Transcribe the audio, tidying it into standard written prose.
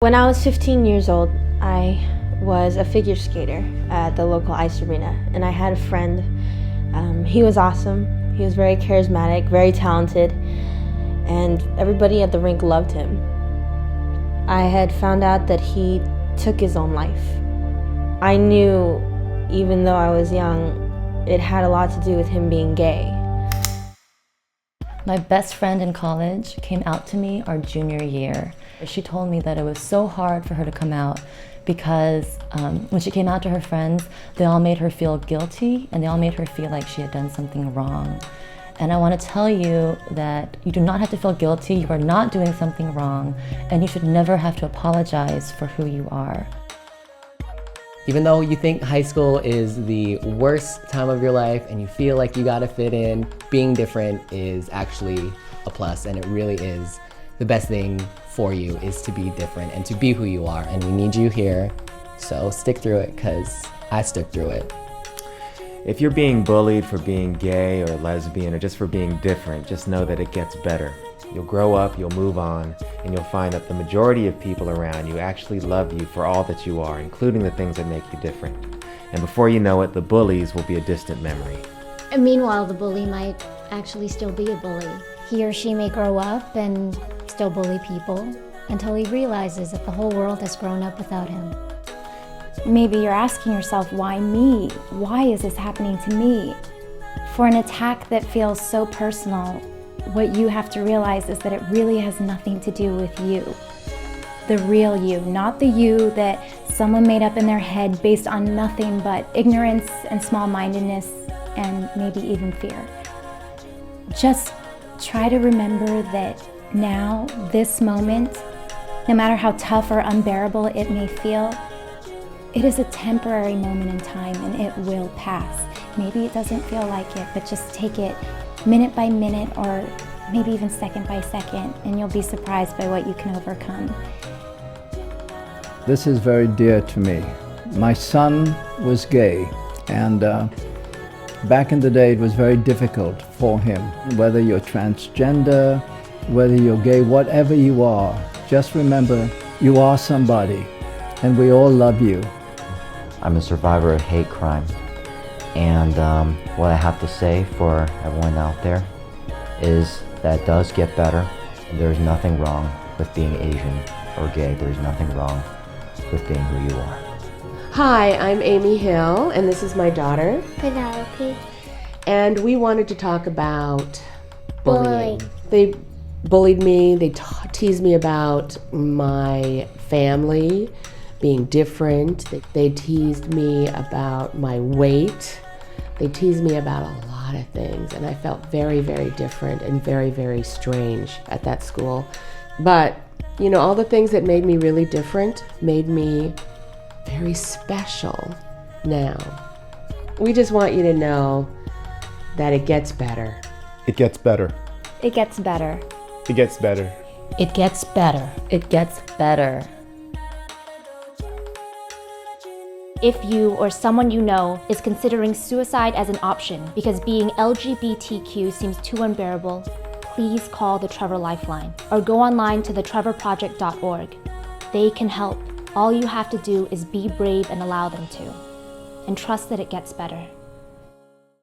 When I was 15 years old, I was a figure skater at the local ice arena, and I had a friend. He was awesome. He was very charismatic, very talented, and everybody at the rink loved him. I had found out that he took his own life. I knew, even though I was young, it had a lot to do with him being gay. My best friend in college came out to me our junior year. She told me that it was so hard for her to come out because when she came out to her friends, they all made her feel guilty and they all made her feel like she had done something wrong. And I want to tell you that you do not have to feel guilty, you are not doing something wrong, and you should never have to apologize for who you are. Even though you think high school is the worst time of your life and you feel like you gotta fit in, being different is actually a plus, and it really is the best thing for you is to be different and to be who you are, and we need you here, so stick through it, because I stuck through it. If you're being bullied for being gay or lesbian or just for being different, just know that it gets better. You'll grow up, you'll move on, and you'll find that the majority of people around you actually love you for all that you are, including the things that make you different. And before you know it, the bullies will be a distant memory. And meanwhile, the bully might actually still be a bully. He or she may grow up and still bully people until he realizes that the whole world has grown up without him. Maybe you're asking yourself, why me? Why is this happening to me? For an attack that feels so personal, what you have to realize is that it really has nothing to do with you. The real you, not the you that someone made up in their head based on nothing but ignorance and small-mindedness and maybe even fear. Just try to remember that now, this moment, no matter how tough or unbearable it may feel, it is a temporary moment in time and it will pass. Maybe it doesn't feel like it, but just take it minute by minute or maybe even second by second, and you'll be surprised by what you can overcome. This is very dear to me. My son was gay, and back in the day it was very difficult for him. Whether you're transgender, whether you're gay, whatever you are, just remember you are somebody, and we all love you. I'm a survivor of hate crime, and what I have to say for everyone out there is that it does get better. There's nothing wrong with being Asian or gay. There's nothing wrong with being who you are. Hi, I'm Amy Hill, and this is my daughter, Penelope. and we wanted to talk about bullying. Bullying. They bullied me, they teased me about my family being different. They teased me about my weight. They teased me about a lot of things, and I felt very, very different and very, very strange at that school. But, you know, all the things that made me really different made me very special now. We just want you to know that it gets better. It gets better. It gets better. It gets better. It gets better. It gets better. If you or someone you know is considering suicide as an option because being LGBTQ seems too unbearable, please call the Trevor Lifeline or go online to thetrevorproject.org. They can help. All you have to do is be brave and allow them to. And trust that it gets better.